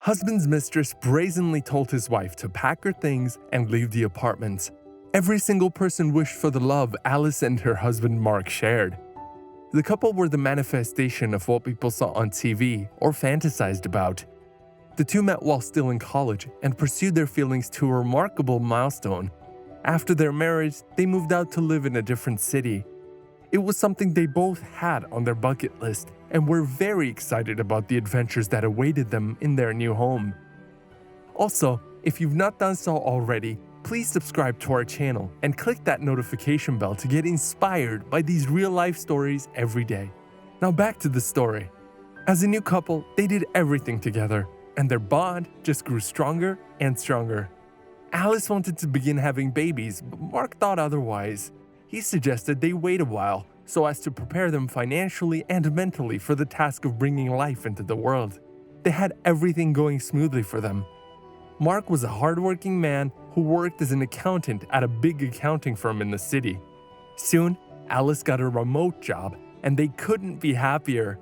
Husband's mistress brazenly told his wife to pack her things and leave the apartment. Every single person wished for the love Alice and her husband Mark shared. The couple were the manifestation of what people saw on TV or fantasized about. The two met while still in college and pursued their feelings to a remarkable milestone. After their marriage, they moved out to live in a different city. It was something they both had on their bucket list and were very excited about the adventures that awaited them in their new home. Also, if you've not done so already, please subscribe to our channel and click that notification bell to get inspired by these real-life stories every day. Now back to the story. As a new couple, they did everything together, and their bond just grew stronger and stronger. Alice wanted to begin having babies, but Mark thought otherwise. He suggested they wait a while so as to prepare them financially and mentally for the task of bringing life into the world. They had everything going smoothly for them. Mark was a hardworking man who worked as an accountant at a big accounting firm in the city. Soon, Alice got a remote job, and they couldn't be happier.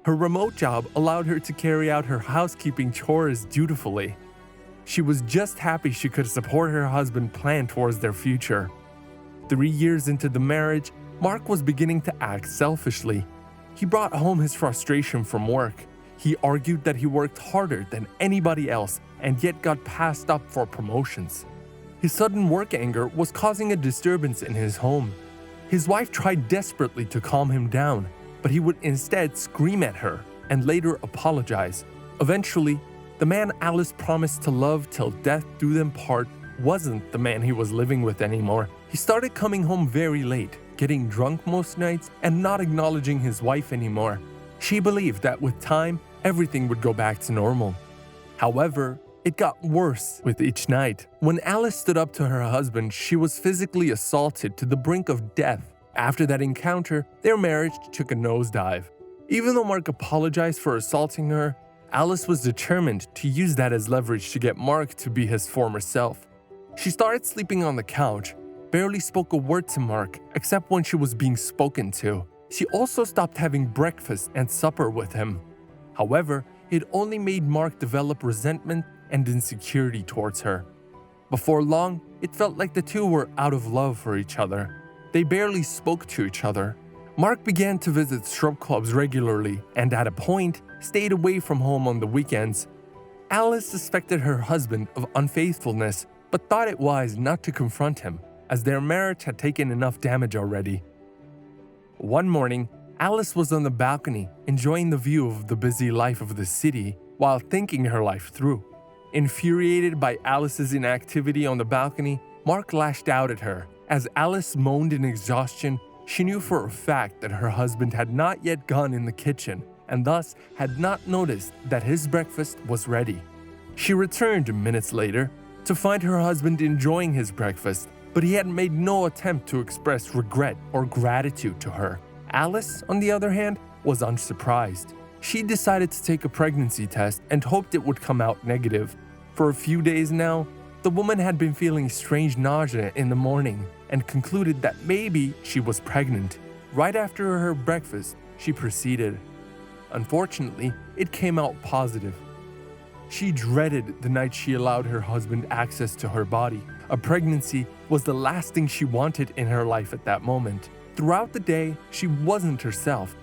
Her remote job allowed her to carry out her housekeeping chores dutifully. She was just happy she could support her husband plan towards their future. 3 years into the marriage, Mark was beginning to act selfishly. He brought home his frustration from work. He argued that he worked harder than anybody else and yet got passed up for promotions. His sudden work anger was causing a disturbance in his home. His wife tried desperately to calm him down, but he would instead scream at her and later apologize. Eventually, the man Alice promised to love till death do them part wasn't the man he was living with anymore. He started coming home very late, getting drunk most nights, and not acknowledging his wife anymore. She believed that with time, everything would go back to normal. However, it got worse with each night. When Alice stood up to her husband, she was physically assaulted to the brink of death. After that encounter, their marriage took a nosedive. Even though Mark apologized for assaulting her, Alice was determined to use that as leverage to get Mark to be his former self. She started sleeping on the couch, barely spoke a word to Mark except when she was being spoken to. She also stopped having breakfast and supper with him. However, it only made Mark develop resentment and insecurity towards her. Before long, it felt like the two were out of love for each other. They barely spoke to each other. Mark began to visit strip clubs regularly and at a point stayed away from home on the weekends. Alice suspected her husband of unfaithfulness but thought it wise not to confront him as their marriage had taken enough damage already. One morning, Alice was on the balcony enjoying the view of the busy life of the city while thinking her life through. Infuriated by Alice's inactivity on the balcony, Mark lashed out at her. As Alice moaned in exhaustion, she knew for a fact that her husband had not yet gone in the kitchen and thus had not noticed that his breakfast was ready. She returned minutes later to find her husband enjoying his breakfast, but he had made no attempt to express regret or gratitude to her. Alice, on the other hand, was unsurprised. She decided to take a pregnancy test and hoped it would come out negative. For a few days now, the woman had been feeling strange nausea in the morning and concluded that maybe she was pregnant. Right after her breakfast, she proceeded. Unfortunately, it came out positive. She dreaded the night she allowed her husband access to her body. A pregnancy was the last thing she wanted in her life at that moment. Throughout the day, she wasn't herself.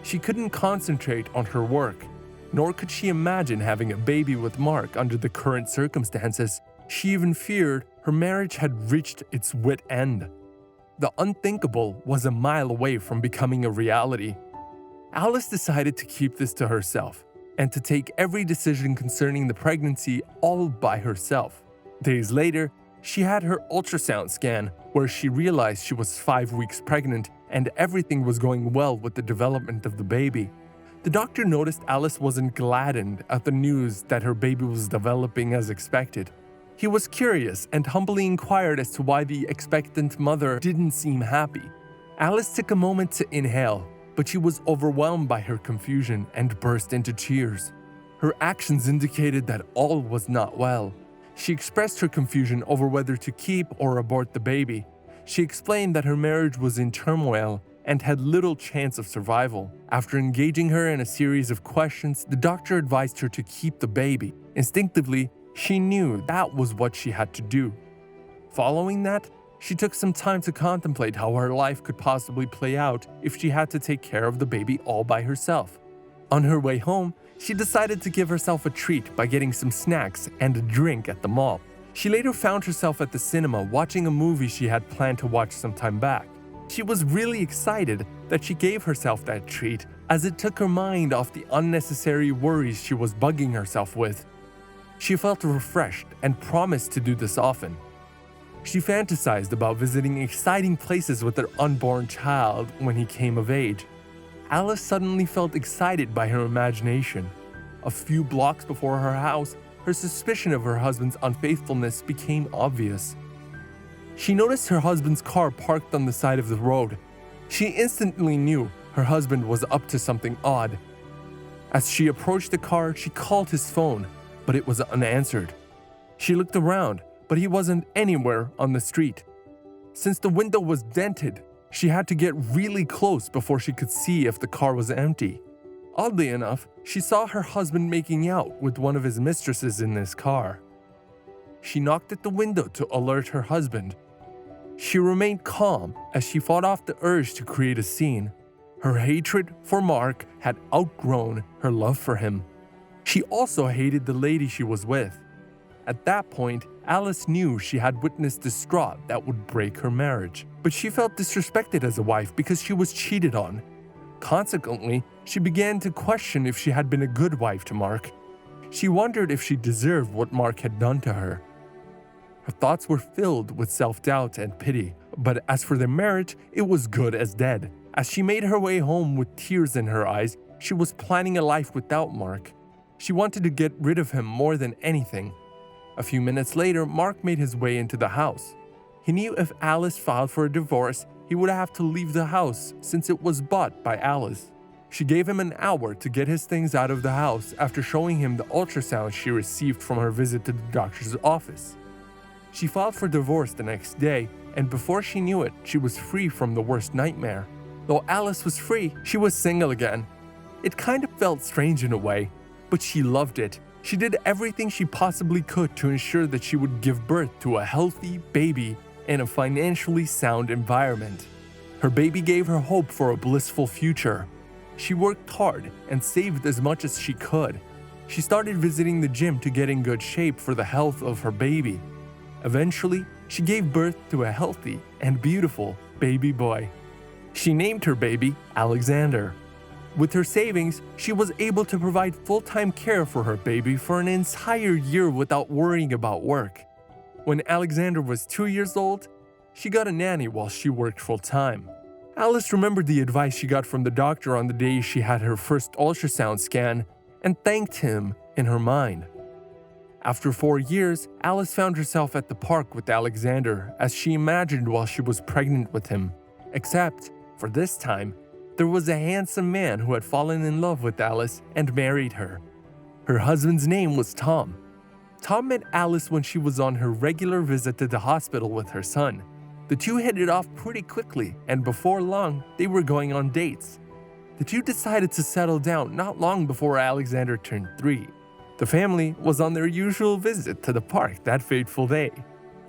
She couldn't concentrate on her work, nor could she imagine having a baby with Mark under the current circumstances. She even feared her marriage had reached its wit end. The unthinkable was a mile away from becoming a reality. Alice decided to keep this to herself and to take every decision concerning the pregnancy all by herself. Days later, she had her ultrasound scan where she realized she was 5 weeks pregnant and everything was going well with the development of the baby. The doctor noticed Alice wasn't gladdened at the news that her baby was developing as expected. He was curious and humbly inquired as to why the expectant mother didn't seem happy. Alice took a moment to inhale, but she was overwhelmed by her confusion and burst into tears. Her actions indicated that all was not well. She expressed her confusion over whether to keep or abort the baby. She explained that her marriage was in turmoil and had little chance of survival. After engaging her in a series of questions, the doctor advised her to keep the baby. Instinctively, she knew that was what she had to do. Following that, she took some time to contemplate how her life could possibly play out if she had to take care of the baby all by herself. On her way home, she decided to give herself a treat by getting some snacks and a drink at the mall. She later found herself at the cinema watching a movie she had planned to watch some time back. She was really excited that she gave herself that treat, as it took her mind off the unnecessary worries she was bugging herself with. She felt refreshed and promised to do this often. She fantasized about visiting exciting places with her unborn child when he came of age. Alice suddenly felt excited by her imagination. A few blocks before her house, her suspicion of her husband's unfaithfulness became obvious. She noticed her husband's car parked on the side of the road. She instantly knew her husband was up to something odd. As she approached the car, she called his phone, but it was unanswered. She looked around, but he wasn't anywhere on the street. Since the window was dented, she had to get really close before she could see if the car was empty. Oddly enough, she saw her husband making out with one of his mistresses in his car. She knocked at the window to alert her husband. She remained calm as she fought off the urge to create a scene. Her hatred for Mark had outgrown her love for him. She also hated the lady she was with. At that point, Alice knew she had witnessed distraught that would break her marriage, but she felt disrespected as a wife because she was cheated on. Consequently, she began to question if she had been a good wife to Mark. She wondered if she deserved what Mark had done to her. Her thoughts were filled with self-doubt and pity, but as for their marriage, it was good as dead. As she made her way home with tears in her eyes, she was planning a life without Mark. She wanted to get rid of him more than anything. A few minutes later, Mark made his way into the house. He knew if Alice filed for a divorce, he would have to leave the house since it was bought by Alice. She gave him an hour to get his things out of the house after showing him the ultrasound she received from her visit to the doctor's office. She filed for divorce the next day, and before she knew it, she was free from the worst nightmare. Though Alice was free, she was single again. It kind of felt strange in a way, but she loved it. She did everything she possibly could to ensure that she would give birth to a healthy baby in a financially sound environment. Her baby gave her hope for a blissful future. She worked hard and saved as much as she could. She started visiting the gym to get in good shape for the health of her baby. Eventually, she gave birth to a healthy and beautiful baby boy. She named her baby Alexander. With her savings, she was able to provide full-time care for her baby for an entire year without worrying about work. When Alexander was 2 years old, she got a nanny while she worked full-time. Alice remembered the advice she got from the doctor on the day she had her first ultrasound scan and thanked him in her mind. After 4 years, Alice found herself at the park with Alexander as she imagined while she was pregnant with him. Except, for this time, there was a handsome man who had fallen in love with Alice and married her. Her husband's name was Tom. Tom met Alice when she was on her regular visit to the hospital with her son. The two hit it off pretty quickly, and before long, they were going on dates. The two decided to settle down not long before Alexander turned 3. The family was on their usual visit to the park that fateful day.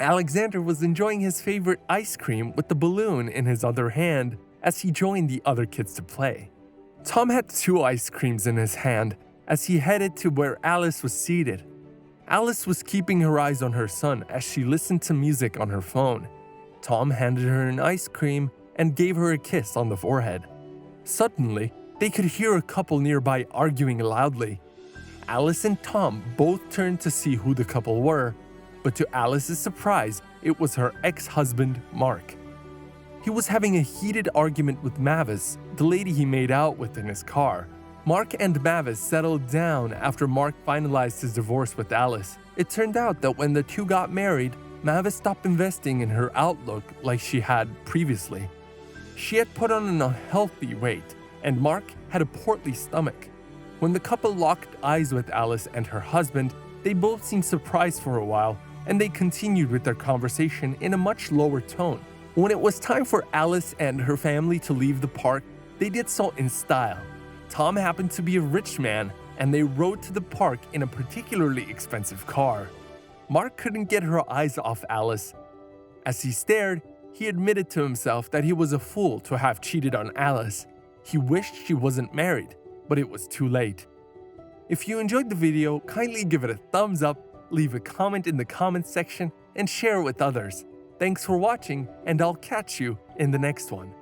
Alexander was enjoying his favorite ice cream with the balloon in his other hand as he joined the other kids to play. Tom had 2 ice creams in his hand as he headed to where Alice was seated. Alice was keeping her eyes on her son as she listened to music on her phone. Tom handed her an ice cream and gave her a kiss on the forehead. Suddenly, they could hear a couple nearby arguing loudly. Alice and Tom both turned to see who the couple were, but to Alice's surprise, it was her ex-husband, Mark. He was having a heated argument with Mavis, the lady he made out with in his car. Mark and Mavis settled down after Mark finalized his divorce with Alice. It turned out that when the two got married, Mavis stopped investing in her outlook like she had previously. She had put on an unhealthy weight, and Mark had a portly stomach. When the couple locked eyes with Alice and her husband, they both seemed surprised for a while, and they continued with their conversation in a much lower tone. When it was time for Alice and her family to leave the park, they did so in style. Tom happened to be a rich man, and they rode to the park in a particularly expensive car. Mark couldn't get her eyes off Alice. As he stared, he admitted to himself that he was a fool to have cheated on Alice. He wished she wasn't married, but it was too late. If you enjoyed the video, kindly give it a thumbs up, leave a comment in the comments section, and share it with others. Thanks for watching, and I'll catch you in the next one.